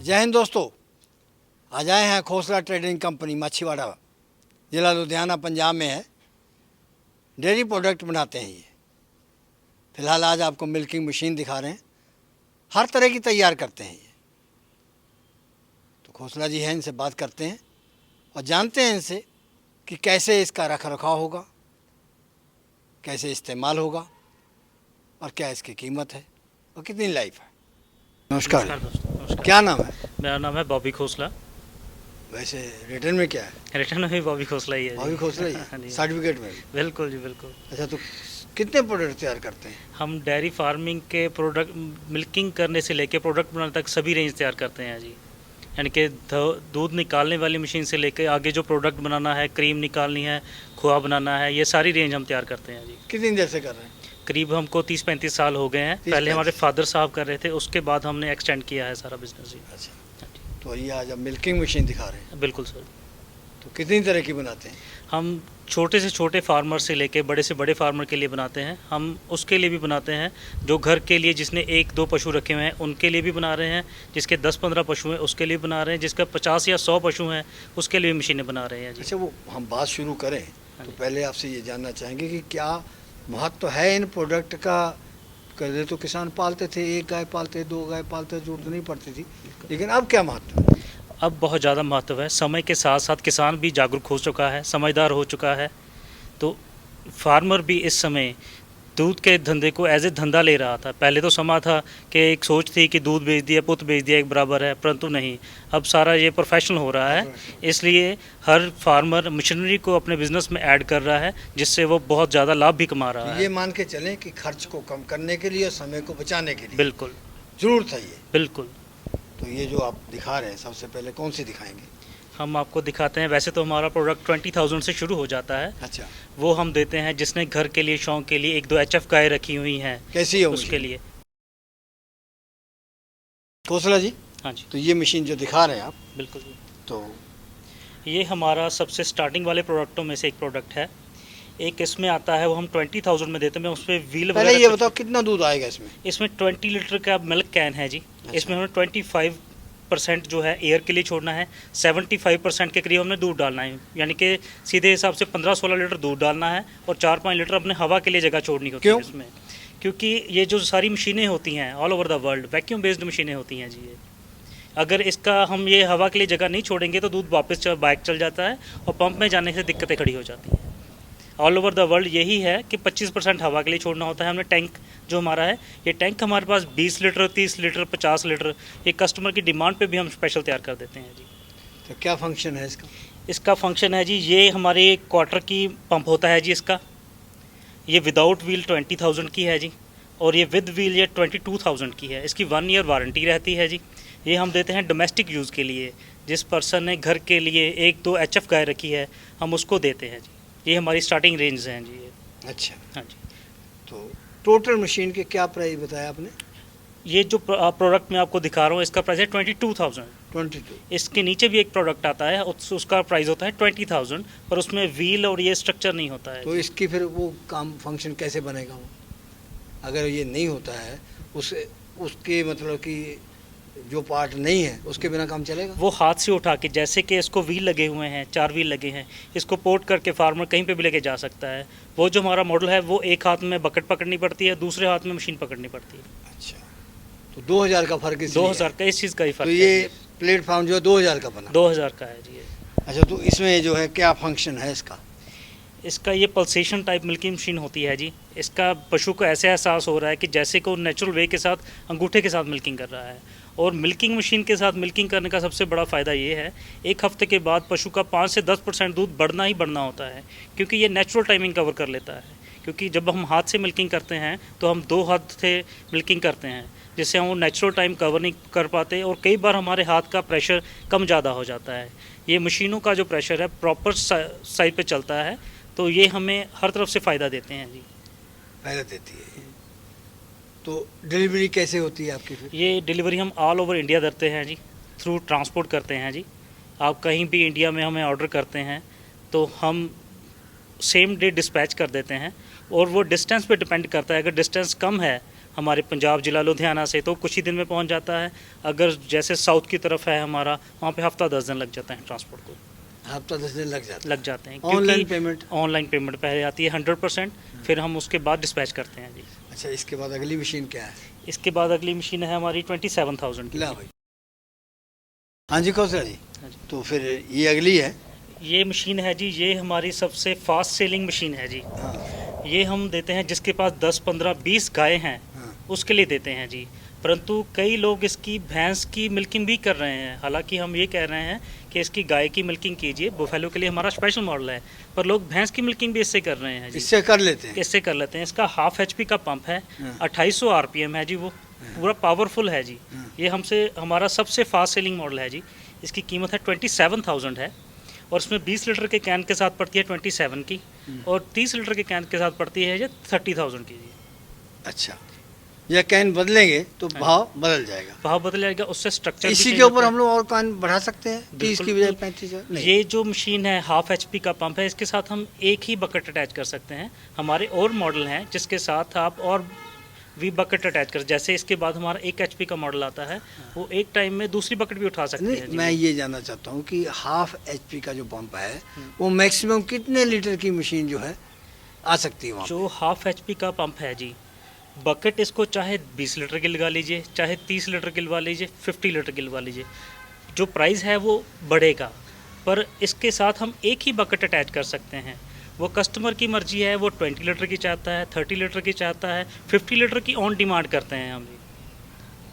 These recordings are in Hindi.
जय हिंद दोस्तों, आज आए हैं खोसला ट्रेडिंग कंपनी माछीवाड़ा, ज़िला लुधियाना पंजाब में है। डेयरी प्रोडक्ट बनाते हैं ये। फ़िलहाल आज आपको मिल्किंग मशीन दिखा रहे हैं, हर तरह की तैयार करते हैं ये। तो खोसला जी हैं, इनसे बात करते हैं और जानते हैं इनसे कि कैसे इसका रख रखाव होगा, कैसे इस्तेमाल होगा और क्या इसकी कीमत है और कितनी लाइफ है। नमस्कार दोस्तों, नमस्कार। क्या नाम है? मेरा नाम है बॉबी खोसला। वैसे रिटर्न में क्या है? रिटर्न में भी बॉबी खोसला ही है जी। बॉबी खोसला ही हाँ है, जी। सर्टिफिकेट में भी? बिल्कुल जी, बिल्कुल। अच्छा, तो कितने प्रोडक्ट तैयार करते हैं? हम डेयरी फार्मिंग के प्रोडक्ट, मिल्किंग करने से लेके प्रोडक्ट बनाने तक सभी रेंज तैयार करते हैं जी। यानी कि दूध निकालने वाली मशीन से लेके आगे जो प्रोडक्ट बनाना है, क्रीम निकालनी है, खोआ बनाना है, ये सारी रेंज हम तैयार करते हैं जी। कितनी देर से कर रहे हैं? करीब हमको 30-35 साल हो गए हैं। पहले हमारे फादर साहब कर रहे थे, उसके बाद हमने एक्सटेंड किया है सारा बिजनेस जी। अच्छा, तो ये आज आप मिल्किंग मशीन दिखा रहे हैं, बिल्कुल सर। तो कितनी तरह की बनाते हैं? हम छोटे से छोटे फार्मर से लेके बड़े से बड़े फार्मर के लिए बनाते हैं। हम उसके लिए भी बनाते हैं जो घर के लिए, जिसने 1-2 पशु रखे हुए हैं उनके लिए भी बना रहे हैं, जिसके 10-15 पशु हैं उसके लिए बना रहे हैं, जिसका 50 या 100 पशु हैं उसके लिए भी मशीनें बना रहे हैं जी। अच्छा, वो हम बात शुरू करें तो पहले आपसे ये जानना चाहेंगे कि क्या महत्व है इन प्रोडक्ट का। पहले तो किसान पालते थे, एक गाय पालते, 2 गाय पालते, जरूरत नहीं पड़ती थी, लेकिन अब क्या महत्व है? अब बहुत ज़्यादा महत्व है। समय के साथ साथ किसान भी जागरूक हो चुका है, समझदार हो चुका है। तो फार्मर भी इस समय दूध के धंधे को एज ए धंधा ले रहा था। पहले तो समा था कि एक सोच थी कि दूध बेच दिया, पुत बेच दिया एक बराबर है, परंतु नहीं, अब सारा ये प्रोफेशनल हो रहा है। इसलिए हर फार्मर मशीनरी को अपने बिजनेस में ऐड कर रहा है, जिससे वो बहुत ज़्यादा लाभ भी कमा रहा है। ये मान के चलें कि खर्च को कम करने के लिए और समय को बचाने के लिए बिल्कुल जरूरत है ये। बिल्कुल। तो ये जो आप दिखा रहे हैं, सबसे पहले कौन सी दिखाएंगे? हम आपको दिखाते हैं। वैसे तो हमारा प्रोडक्ट 20,000 से शुरू हो जाता है। अच्छा, वो हम देते हैं जिसने घर के लिए, शौक के लिए 1-2 HF गाय रखी हुई हैं, कैसी है उसके लिए। खोसला जी, हाँ जी, तो ये मशीन जो दिखा रहे हैं आप, बिल्कुल जी। तो ये हमारा सबसे स्टार्टिंग वाले प्रोडक्टों में से एक प्रोडक्ट है। एक इसमें आता है, वो हम 20,000 में देते हैं। उसमें व्हील पहले ये बताओ कितना दूध आएगा इसमें? इसमें 20 लीटर का मिल्क कैन है जी। इसमें हमें 25% जो है एयर के लिए छोड़ना है, 75% के करीब हमने दूध डालना है। यानी कि सीधे हिसाब से 15-16 लीटर दूध डालना है और 4-5 लीटर अपने हवा के लिए जगह छोड़नी होती है इसमें। क्योंकि ये जो सारी मशीनें होती हैं all over the world, vacuum based मशीनें होती हैं जी। ये अगर इसका हम ये हवा के लिए जगह नहीं छोड़ेंगे तो दूध वापस बैक चल जाता है और पंप में जाने से दिक्कतें खड़ी हो जाती हैं। ऑल ओवर द वर्ल्ड यही है कि 25% हवा के लिए छोड़ना होता है। हमने टैंक जो हमारा है, ये टैंक हमारे पास 20 लीटर, 30 लीटर, 50 लीटर, ये कस्टमर की डिमांड पे भी हम स्पेशल तैयार कर देते हैं जी। तो क्या फंक्शन है इसका? इसका फंक्शन है जी, ये हमारे क्वार्टर की पंप होता है जी इसका। ये विदाउट व्हील 20,000 की है जी, और ये विद व्हील ये 22,000 की है। इसकी 1 ईयर वारंटी रहती है जी। ये हम देते हैं डोमेस्टिक यूज़ के लिए। जिस पर्सन ने घर के लिए 1-2 HF गाय रखी है, हम उसको देते हैं जी। ये हमारी स्टार्टिंग रेंज हैं जी ये। अच्छा, हाँ जी। तो टोटल मशीन के क्या प्राइस बताया आपने? ये जो प्रोडक्ट मैं आपको दिखा रहा हूँ, इसका प्राइस है 22,000। 22। इसके नीचे भी एक प्रोडक्ट आता है, उसका प्राइस होता है 20,000, पर उसमें व्हील और ये स्ट्रक्चर नहीं होता है। तो इसकी फिर वो काम फंक्शन कैसे बनेगा वो, अगर ये नहीं होता है उसके मतलब कि जो पार्ट नहीं है उसके बिना काम चलेगा? वो हाथ से उठा के, जैसे कि इसको व्हील लगे हुए हैं, 4 व्हील लगे हैं, इसको पोर्ट करके फार्मर कहीं पे भी लेके जा सकता है। वो जो हमारा मॉडल है, वो एक हाथ में बकेट पकड़नी पड़ती है, दूसरे हाथ में मशीन पकड़नी पड़ती है। अच्छा, तो 2000 का फर्क इसलिए 2000 का इस चीज़ का ही तो फर्क है। ये प्लेटफॉर्म जो है 2000 का बना? 2000 का है जी ये। अच्छा, तो इसमें जो है क्या फंक्शन है इसका? इसका ये पल्सेशन टाइप मिल्किंग मशीन होती है जी। इसका पशु को ऐसे एहसास हो रहा है कि जैसे कि वो नेचुरल वे के साथ अंगूठे के साथ मिल्किंग कर रहा है। और मिल्किंग मशीन के साथ मिल्किंग करने का सबसे बड़ा फ़ायदा ये है, 1 हफ्ते के बाद पशु का 5 से 10% दूध बढ़ना ही बढ़ना होता है, क्योंकि ये नेचुरल टाइमिंग कवर कर लेता है। क्योंकि जब हम हाथ से मिल्किंग करते हैं तो हम 2 हाथ से मिल्किंग करते हैं, जिससे हम वो नेचुरल टाइम कवर नहीं कर पाते, और कई बार हमारे हाथ का प्रेशर कम ज़्यादा हो जाता है। ये मशीनों का जो प्रेशर है प्रॉपर साइड पे चलता है, तो ये हमें हर तरफ से फ़ायदा देते हैं जी। फ़ायदा देती है। तो डिलीवरी कैसे होती है आपकी फिर? ये डिलीवरी हम ऑल ओवर इंडिया करते हैं जी, थ्रू ट्रांसपोर्ट करते हैं जी। आप कहीं भी इंडिया में हमें ऑर्डर करते हैं तो हम सेम डे डिस्पैच कर देते हैं। और वो डिस्टेंस पे डिपेंड करता है, अगर डिस्टेंस कम है हमारे पंजाब जिला लुधियाना से तो कुछ ही दिन में पहुंच जाता है। अगर जैसे साउथ की तरफ है हमारा, वहाँ पे हफ्ता 10 दिन लग जाता है ट्रांसपोर्ट को। हफ्ता 10 दिन लग जाते हैं ऑनलाइन पेमेंट? ऑनलाइन पेमेंट पहले आती है 100%, फिर हम उसके बाद डिस्पैच करते हैं जी। अच्छा, इसके बाद अगली मशीन क्या है? इसके बाद अगली मशीन है हमारी 27,000 की। ला भाई। हाँ जी कौशल जी, हाँ जी। तो फिर ये अगली है? ये मशीन है जी, ये हमारी सबसे फास्ट सेलिंग मशीन है जी। हाँ। ये हम देते हैं जिसके पास 10, 15, 20 गाय हैं, हाँ। उसके लिए देते हैं जी। परंतु कई लोग इसकी भैंस की मिल्किंग भी कर रहे हैं। हालांकि हम ये कह रहे हैं कि इसकी गाय की मिल्किंग कीजिए, बुफेलो के लिए हमारा स्पेशल मॉडल है, पर लोग भैंस की मिल्किंग भी इससे कर रहे हैं जी। इससे कर लेते हैं? इससे कर लेते हैं। इसका हाफ HP का पंप है, हाँ। 2800 RPM है जी, वो पूरा पावरफुल है जी। हाँ। ये हमसे हमारा सबसे फास्ट सेलिंग मॉडल है जी। इसकी कीमत है 27,000 है, और इसमें 20 लीटर के कैन के साथ पड़ती है 27 की, और 30 लीटर के कैन के साथ पड़ती है ये 30,000 की जी। अच्छा, या कैन बदलेंगे तो भाव बदल जाएगा? भाव बदल जाएगा, उससे स्ट्रक्चर इसी के ऊपर हम लोग और कैन बढ़ा सकते हैं? 30 की बजाय 35? नहीं। ये जो मशीन है हाफ HP का पंप है, इसके साथ हम एक ही बकेट अटैच कर सकते हैं। हमारे और मॉडल हैं जिसके साथ आप और भी बकेट अटैच कर, जैसे इसके बाद हमारा 1 HP का मॉडल आता है, वो एक टाइम में दूसरी बकेट भी उठा सकते हैं नहीं, जी। मैं ये जानना चाहता हूँ कि हाफ HP का जो पंप है वो मैक्सिमम कितने लीटर की मशीन जो है आ सकती है वहाँ? जो हाफ HP का पंप है जी, बकेट इसको चाहे 20 लीटर की लगा लीजिए, चाहे 30 लीटर की लगा लीजिए, 50 लीटर की लगा लीजिए, जो प्राइस है वो बढ़ेगा, पर इसके साथ हम एक ही बकेट अटैच कर सकते हैं। वो कस्टमर की मर्जी है, वो 20 लीटर की चाहता है, 30 लीटर की चाहता है, 50 लीटर की ऑन डिमांड करते हैं हम जी।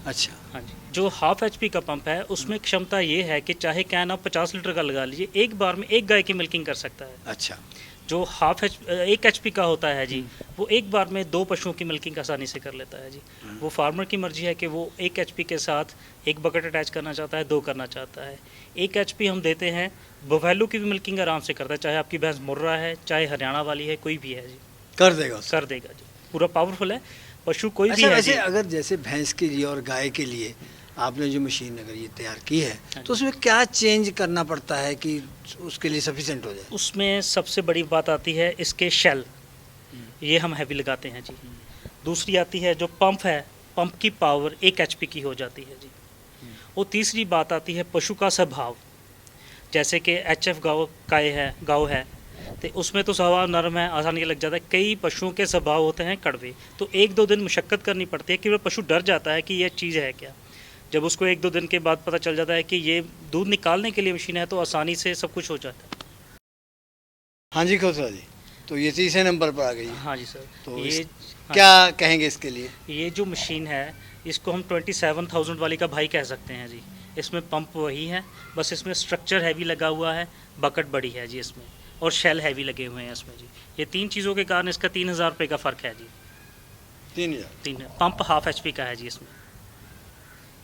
अच्छा। हाँ जी। जो हाफ HP का पंप है उसमें क्षमता ये है कि चाहे कैन आप 50 लीटर का लगा लीजिए, एक बार में एक गाय की मिल्किंग कर सकता है। अच्छा। जो 1 HP का होता है जी, वो एक बार में 2 पशुओं की मिल्किंग आसानी से कर लेता है जी। वो फार्मर की मर्जी है कि वो 1 HP के साथ एक बकेट अटैच करना चाहता है, 2 करना चाहता है। 1 HP हम देते हैं, बुफेलो की भी मिल्किंग आराम से करता है, चाहे आपकी भैंस मुर्रा है, चाहे हरियाणा वाली है, कोई भी है जी, कर देगा उसको? कर देगा जी, पूरा पावरफुल है। पशु कोई भी अच्छा, है वैसे जी। अगर जैसे भैंस के लिए और गाय के लिए आपने जो मशीन अगर ये तैयार की है तो उसमें क्या चेंज करना पड़ता है कि उसके लिए सफिशिएंट हो जाए? उसमें सबसे बड़ी बात आती है इसके शेल, ये हम हैवी लगाते हैं जी। दूसरी आती है जो पंप है, पंप की पावर 1 HP की हो जाती है जी। और तीसरी बात आती है पशु का स्वभाव, जैसे कि HF गाँव है तो उसमें तो स्वभाव नरम है, आसानी लग जाता है। कई पशुओं के स्वभाव होते हैं कड़वे, तो 1-2 दिन मशक्क़त करनी पड़ती है कि वह पशु डर जाता है कि यह चीज़ है क्या। जब उसको 1-2 दिन के बाद पता चल जाता है कि ये दूध निकालने के लिए मशीन है, तो आसानी से सब कुछ हो जाता है। हाँ जी कौशल जी, तो ये तीसरे नंबर पर आ गई है। हाँ जी सर। तो ये क्या कहेंगे इसके लिए? ये जो मशीन है इसको हम 27,000 वाली का भाई कह सकते हैं जी। इसमें पंप वही है, बस इसमें स्ट्रक्चर हैवी लगा हुआ है, बकेट बड़ी है जी इसमें, और शेल हैवी लगे हुए हैं इसमें जी। ये 3 चीज़ों के कारण इसका 3,000 रुपये का फ़र्क है जी। 3,000? 3 पंप हाफ HP का है जी इसमें।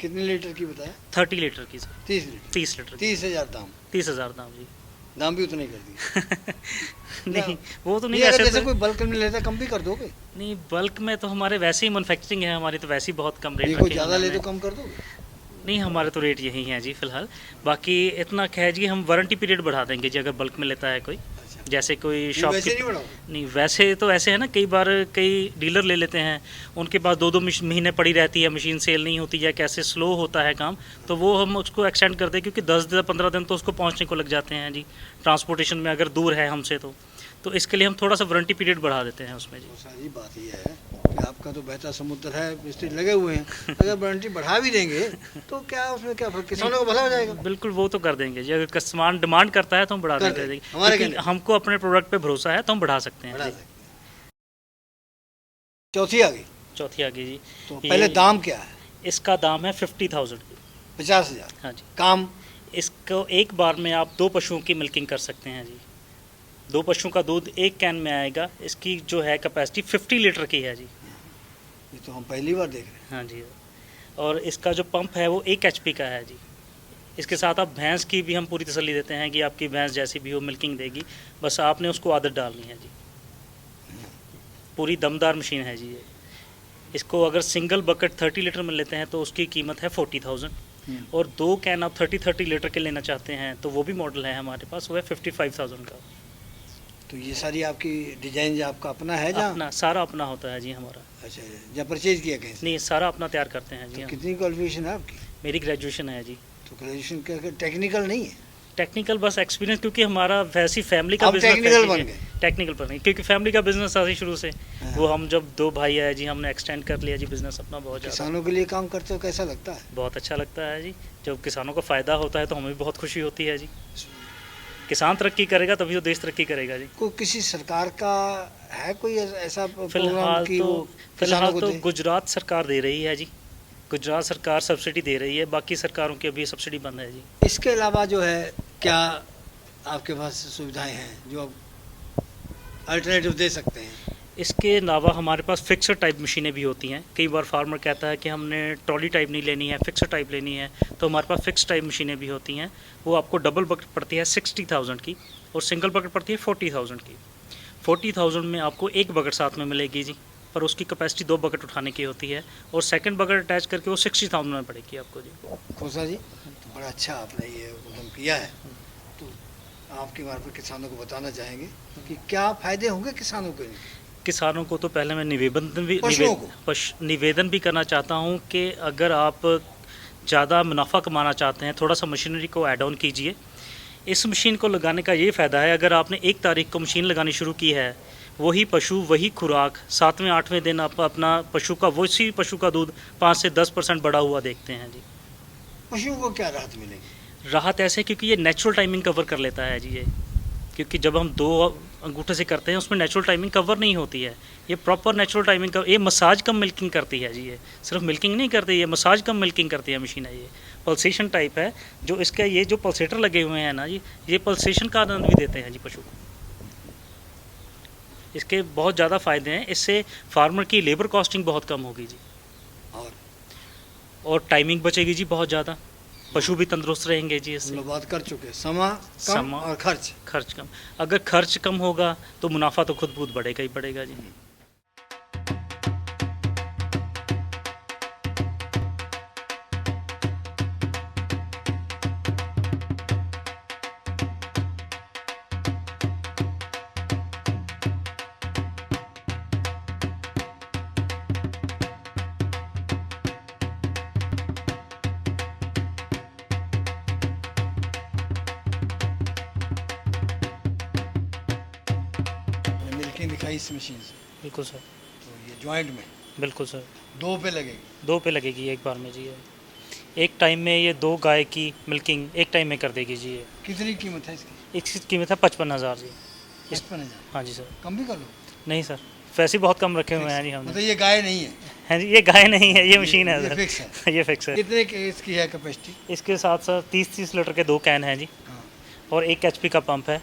कितने लीटर की बताया? 30 लीटर की सर। 30 लीटर? 30 लीटर की। 30,000 दाम? 30,000 दाम जी। दाम भी उतना ही कर दिए? नहीं, वो तो नहीं अगर ऐसे जैसे तो, कोई बल्क में लेता कम भी कर दोगे? नहीं बल्क में तो हमारे वैसे ही मैन्युफैक्चरिंग है हमारी, तो वैसे ही बहुत कम रेट ये रखे कोई हैं ज़्यादा ले हमने। तो कम कर दोगे? नहीं, हमारे तो रेट यही हैं जी फ़िलहाल। बाकी इतना कह जी, हम वारंटी पीरियड बढ़ा देंगे जी अगर बल्क में लेता है कोई। अच्छा। जैसे कोई शॉप वैसे नहीं बढ़ाओगे? नहीं, वैसे तो ऐसे है ना, कई बार कई डीलर ले लेते हैं, उनके पास 2-2 महीने पड़ी रहती है, मशीन सेल नहीं होती या कैसे स्लो होता है काम, तो वो हम उसको एक्सटेंड कर दें, क्योंकि 10-15 दिन तो उसको पहुंचने को लग जाते हैं जी, ट्रांसपोर्टेशन में अगर दूर है हमसे तो इसके लिए हम थोड़ा सा वारंटी पीरियड बढ़ा देते हैं उसमें जी। तो सारी बात ये है कि आपका तो बहता समुद्र है, मिस्त्री लगे हुए हैं, अगर वारंटी बढ़ा भी देंगे तो क्या उसमें क्या फर्क, किसानों को भला हो जाएगा? बिल्कुल, वो तो कर देंगे जी। अगर कस्टमर डिमांड करता है तो हम बढ़ा कर देंगे, देंगे। हमारे क्योंकि कहने- हमको अपने प्रोडक्ट पे भरोसा है तो हम बढ़ा सकते हैं बढ़ा जी। सकते हैं। चौथी आ गई, चौथी आ गई जी। तो पहले ये- दाम क्या है? इसका दाम है 50,000 की। 50,000? हाँ जी। काम? इसको एक बार में आप 2 पशुओं की मिल्किंग कर सकते हैं जी। 2 पशुओं का दूध एक कैन में आएगा। इसकी जो है कैपेसिटी 50 लीटर की है जी। ये तो हम पहली बार देख रहे हैं। हाँ जी। और इसका जो पंप है वो 1 HP का है जी। इसके साथ आप भैंस की भी हम पूरी तसल्ली देते हैं कि आपकी भैंस जैसी भी हो मिल्किंग देगी, बस आपने उसको आदत डालनी है जी। पूरी दमदार मशीन है जी ये। इसको अगर सिंगल बकेट 30 लीटर में लेते हैं तो उसकी कीमत है 40,000, और 2 कैन आप 30 लीटर के लेना चाहते हैं तो वो भी मॉडल है हमारे पास, वो है 55,000 का। तो ये सारी आपकी डिजाइन जो आपका अपना है जहाँ? अपना सारा अपना होता है जी हमारा। अच्छा, जहाँ परचेज किया कहीं से? नहीं, सारा अपना तैयार करते हैं जी तो हम। कितनी क्वालिफिकेशन है आपकी? मेरी ग्रेजुएशन है जी। तो ग्रेजुएशन का टेक्निकल नहीं है? टेक्निकल बस एक्सपीरियंस, क्योंकि हमारा वैसी फैमिली का आप बिजनेस technical बन गए? टेक्निकल पर नहीं, क्योंकि फैमिली का बिजनेस था ही शुरू से। हाँ। वो हम जब 2 भाई है जी, हमने एक्सटेंड कर लिया जी बिजनेस अपना बहुत ज़्यादा। किसानों के लिए काम करते हो, कैसा लगता है? बहुत अच्छा लगता है जी। जब किसानों को फ़ायदा होता है तो हमें भी बहुत खुशी होती है जी। किसान तरक्की करेगा तभी तो देश तरक्की करेगा जी। कोई किसी सरकार का है कोई ऐसा प्रोग्राम फिलहाल कि वो किसानों फिलहाल को तो दे? गुजरात सरकार दे रही है जी। गुजरात सरकार सब्सिडी दे रही है, बाकी सरकारों की अभी सब्सिडी बंद है जी। इसके अलावा जो है क्या आपके पास सुविधाएं हैं जो आप अल्टरनेटिव दे सकते हैं? इसके अलावा हमारे पास फिक्सर टाइप मशीनें भी होती हैं। कई बार फार्मर कहता है कि हमने ट्रॉली टाइप नहीं लेनी है, फिक्सर टाइप लेनी है, तो हमारे पास फिक्स टाइप मशीनें भी होती हैं। वो आपको डबल बकेट पड़ती है 60,000 की और सिंगल बकेट पड़ती है 40,000 की। 40,000 में आपको एक बकेट साथ में मिलेगी जी, पर उसकी कैपेसिटी 2 बकेट उठाने की होती है, और सेकंड बकेट अटैच करके वो 60,000 में पड़ेगी आपको जी। खोसा जी, तो बड़ा अच्छा आपने ये उद्यम किया है, तो आपके बारे में किसानों को बताना चाहेंगे कि क्या फ़ायदे होंगे किसानों के लिए? किसानों को तो पहले मैं पशुओं को? निवेदन भी करना चाहता हूँ कि अगर आप ज़्यादा मुनाफा कमाना चाहते हैं, थोड़ा सा मशीनरी को ऐड ऑन कीजिए। इस मशीन को लगाने का ये फ़ायदा है, अगर आपने 1 तारीख को मशीन लगानी शुरू की है, वही पशु वही खुराक 7वें 8वें दिन आप अपना पशु का उसी पशु का दूध 5 से 10% बढ़ा हुआ देखते हैं जी। पशुओं को क्या राहत मिलेगी? राहत ऐसे क्योंकि ये नेचुरल टाइमिंग कवर कर लेता है जी ये, क्योंकि जब हम 2 अंगूठे से करते हैं उसमें नेचुरल टाइमिंग कवर नहीं होती है। ये प्रॉपर नेचुरल टाइमिंग का, ये मसाज कम मिल्किंग करती है जी। ये सिर्फ मिल्किंग नहीं करती, ये मसाज कम मिल्किंग करती है मशीन है। ये पल्सेशन टाइप है, जो इसका ये जो पल्सेटर लगे हुए हैं ना जी, ये पल्सेशन का आनंद भी देते हैं जी पशु को। इसके बहुत ज़्यादा फ़ायदे हैं, इससे फार्मर की लेबर कॉस्टिंग बहुत कम होगी जी, और टाइमिंग बचेगी जी बहुत ज़्यादा। पशु भी तंदुरुस्त रहेंगे जी इससे। हम लोग बात कर चुके हैं, समय और खर्च। खर्च कम, अगर खर्च कम होगा तो मुनाफा तो खुद बहुत बढ़ेगा ही बढ़ेगा जी। मिल्किंग दिखाई इस मशीन से, बिल्कुल सर, तो ये जॉइंट में बिल्कुल सर। 2 पे लगेगी? 2 पे लगेगी एक बार में जी ये। एक टाइम में ये 2 गाय की मिल्किंग एक टाइम में कर देगी जी ये। कितनी कीमत है इसकी? इसकी कीमत है 55,000 जी। 55,000? हाँ जी सर। कम भी कर लो? नहीं सर, पैसे बहुत कम रखे हुए हैं जी हमने। मतलब ये गाय नहीं है? हाँ जी, ये गाय नहीं है, ये मशीन है ये सर। फिक्स है? ये फिक्स है। कितने की इसकी है कैपेसिटी? इसके साथ सर 30-30 लीटर के 2 कैन हैं जी, हाँ। और 1 HP का पंप है।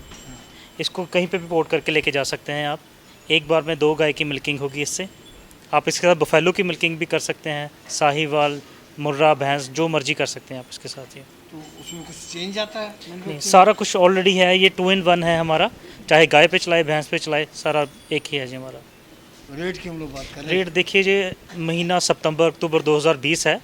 इसको कहीं पे भी पोर्ट करके लेके जा सकते हैं आप। एक बार में 2 गाय की मिल्किंग होगी इससे। आप इसके साथ बफेलो की मिल्किंग भी कर सकते हैं, साहीवाल, मुर्रा, भैंस, जो मर्जी कर सकते हैं आप इसके साथ ये। तो उसमें कुछ चेंज आता है? नहीं, सारा कुछ ऑलरेडी है, ये 2 in 1 है हमारा। चाहे गाय पे चलाए भैंस पे चलाए, सारा एक ही है जी हमारा। रेट की हम लोग बात कर रहे हैं। रेट देखिए जी, महीना सितंबर अक्टूबर 2020 है।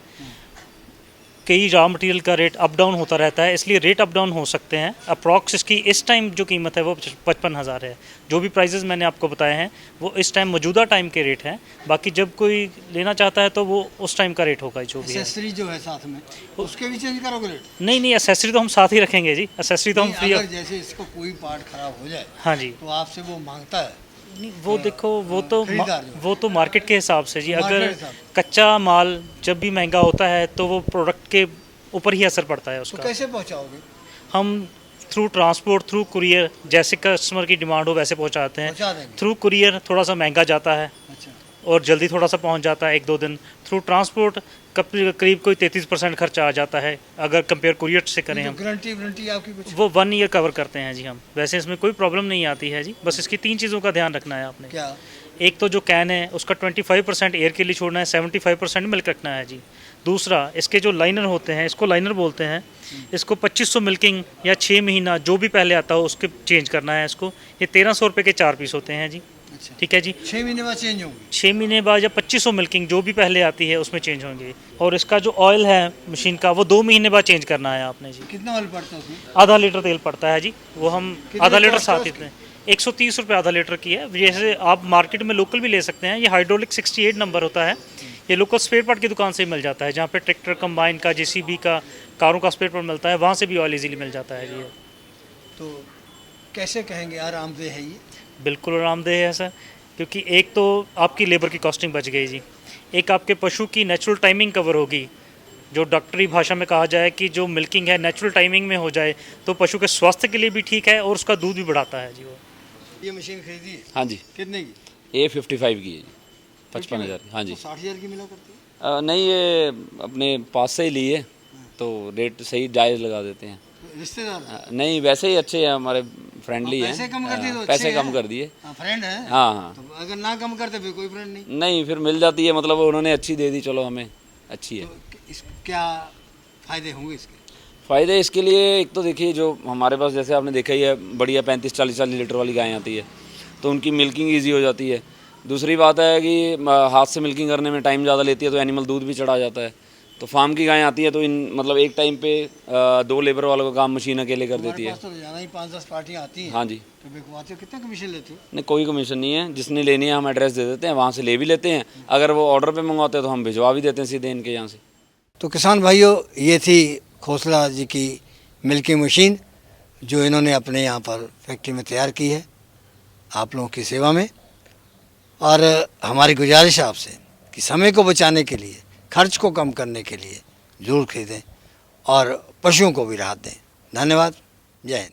कई रॉ मटेरियल का रेट अप डाउन होता रहता है, इसलिए रेट अप डाउन हो सकते हैं। अप्रॉक्स इसकी इस टाइम जो कीमत है वो 55,000 है। जो भी प्राइजेज़ मैंने आपको बताए हैं वो इस टाइम मौजूदा टाइम के रेट हैं। बाकी जब कोई लेना चाहता है तो वो उस टाइम का रेट होगा जो भी है। एक्सेसरी जो है साथ में, उसके भी चेंज करोगे रेट? नहीं नहीं, एसेसरी तो हम साथ ही रखेंगे जी। एसेसरी तो हम फ्री अगर जैसे इसको कोई पार्ट खराब हो जाए हाँ जी, तो आपसे वो मांगता है? नहीं वो देखो, खरीदार जो। वो तो मार्केट के हिसाब से जी। मार्केट अगर के हिसाब कच्चा माल जब भी महंगा होता है तो वो प्रोडक्ट के ऊपर ही असर पड़ता है तो उसका। कैसे पहुंचाओगे? हम थ्रू ट्रांसपोर्ट, थ्रू कुरियर, जैसे कस्टमर की डिमांड हो वैसे पहुंचाते हैं। पहुंचा देंगे? थ्रू कुरियर थोड़ा सा महंगा जाता है अच्छा। और जल्दी थोड़ा सा पहुंच जाता है 1-2 दिन। थ्रू ट्रांसपोर्ट करीब कोई 33% खर्चा आ जाता है अगर कंपेयर कुरियर से करें तो हम। गारंटी आपकी कुछ? वो 1 ईयर कवर करते हैं जी हम। वैसे इसमें कोई प्रॉब्लम नहीं आती है जी, बस इसकी 3 चीज़ों का ध्यान रखना है आपने। क्या? एक तो जो कैन है उसका 25% एयर के लिए छोड़ना है, 75% मिल्क रखना है जी। दूसरा, इसके जो लाइनर होते हैं, इसको लाइनर बोलते हैं, इसको 2500 मिल्किंग या 6 महीना जो भी पहले आता हो उसके चेंज करना है इसको। ये 1300 रुपये के 4 पीस होते हैं जी। अच्छा। ठीक है जी। 6 महीने बाद चेंज होंगी? 6 महीने बाद या 2500 मिल्किंग जो भी पहले आती है उसमें चेंज होंगे। और इसका जो ऑयल है मशीन का वो 2 महीने बाद चेंज करना है आपने जी। कितना ऑयल पड़ता है उसमें? आधा लीटर तेल पड़ता है जी, वो हम कितने आधा लीटर cost है साथ ही उसकी? दें। 130 रुपये आधा लीटर की है। जैसे आप मार्केट में लोकल भी ले सकते हैं, ये हाइड्रोलिक 68 नंबर होता है, ये लोकल स्पेयर पार्ट की दुकान से ही मिल जाता है, जहाँ पे ट्रैक्टर कंबाइन का, जेसीबी का, कारों का स्पेयर पार्ट मिलता है, वहाँ से भी ऑयल इजीली मिल जाता है जी। तो कैसे कहेंगे आरामदेह है ये? बिल्कुल आरामदेह है सर, क्योंकि एक तो आपकी लेबर की कॉस्टिंग बच गई जी, एक आपके पशु की नेचुरल टाइमिंग कवर होगी। जो डॉक्टरी भाषा में कहा जाए कि जो मिल्किंग है नेचुरल टाइमिंग में हो जाए तो पशु के स्वास्थ्य के लिए भी ठीक है और उसका दूध भी बढ़ाता है जी। वो ये मशीन खरीदी है? हाँ जी, कितने की? ये 55 की है जी, 55,000 की। हाँ जी। तो 60,000 की मिला करती है? नहीं, ये अपने पास से ही ली है तो रेट सही जायज़ लगा देते हैं। तो रिश्तेदार हैं? नहीं, वैसे ही अच्छे हैं, हमारे फ्रेंडली हैं। पैसे कम कर दिए तो अच्छे पैसे हैं। कम कर दिए। फ्रेंड है? हाँ हाँ। तो अगर ना कम करते फिर कोई फ्रेंड नहीं। नहीं, फिर मिल जाती है, मतलब उन्होंने अच्छी दे दी, चलो हमें अच्छी है। तो इस क्या फायदे होंगे इसके? फ़ायदे इसके लिए, एक तो देखिए जो हमारे पास जैसे आपने देखा ही है, बढ़िया 35-40 लीटर वाली गाय आती है तो उनकी मिल्किंग ईजी हो जाती है। दूसरी बात है कि हाथ से मिल्किंग करने में टाइम ज़्यादा लेती है तो एनिमल दूध भी चढ़ा जाता है। तो फार्म की गाय आती है तो इन मतलब एक टाइम पे 2 लेबर वालों का काम मशीन अकेले कर देती हमारे है। पास तो रोजाना ही 5-10 पार्टियां आती हैं। हाँ जी। तो बिकवाते हो, कितना कमीशन लेते हो? नहीं, कोई कमीशन नहीं है, जिसने लेनी है हम एड्रेस दे देते हैं, वहाँ से ले भी लेते हैं। अगर वो ऑर्डर पे मंगवाते हैं तो हम भिजवा भी देते हैं सीधे इनके यहाँ से। तो किसान भाइयों, ये थी खोसला जी की मिल्किंग मशीन जो इन्होंने अपने यहाँ पर फैक्ट्री में तैयार की है आप लोगों की सेवा में। और हमारी गुजारिश है आपसे कि समय को बचाने के लिए, खर्च को कम करने के लिए ज़रूर खरीदें और पशुओं को भी राहत दें। धन्यवाद। जय हिंद।